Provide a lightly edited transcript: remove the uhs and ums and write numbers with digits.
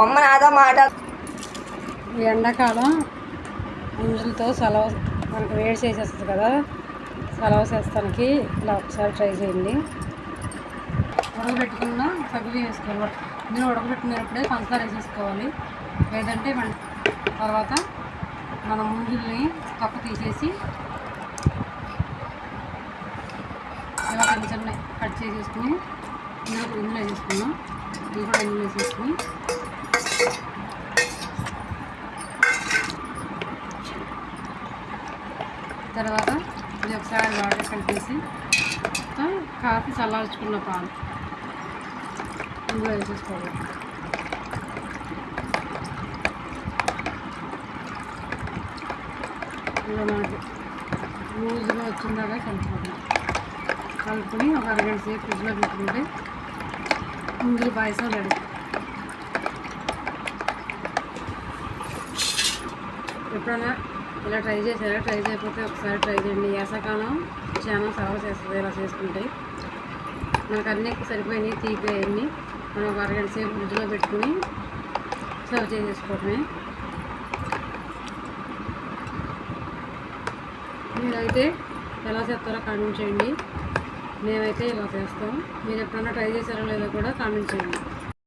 అమ్మ నాతో మాట. ఎండాకాలం ముంజులతో సలవ మనకు వేడి చేసేస్తుంది కదా, సలవ చేస్తానికి ఇలా ఒకసారి ట్రై చేయండి. ఉడకబెట్టుకున్న సగ్గుబియ్యం వేసుకోవాలి. ఇందులో ఉడకబెట్టినప్పుడే పంచదార వేసేసుకోవాలి. లేదంటే తర్వాత మన ముంజుల్ని తొక్క తీసేసి ఇలా చిన్న చిన్న కట్ చేసేసుకుని ఇందులో వేసేసుకున్నాం. ఇది కూడా ఇందులో వేసేసుకుని తర్వాత ఇది ఒకసారి వాటర్ కలిపేసి కాఫీ చల్లార్చుకున్న పాలు ఇందులో వేసేసుకోవాలి. ఇలా మనకి లూజ్గా వచ్చిందాకా కలుపుకొని ఒక అరగంట సేపు ఫ్రిడ్జ్లో పెట్టుకుంటే ముందు పాయసం రెడీ. ఎప్పుడైనా ఇలా ట్రై చేసారా? ట్రై చేయకపోతే ఒకసారి ట్రై చేయండి. వేసవకాలం చాలా సర్వ్ చేస్తుంది ఇలా చేసుకుంటే. మనకు అన్నీ సరిపోయినాయి, తీపివన్నీ మనం ఒక అరగంట సేపు ఫ్రిడ్జ్లో పెట్టుకుని సర్వ్ చేసేసుకోవటమే. మీరైతే ఎలా చేస్తారో కామెంట్ చేయండి. మేమైతే ఇలా చేస్తాం. మీరు ఎప్పుడైనా ట్రై చేశారో లేదో కూడా కామెంట్ చేయండి.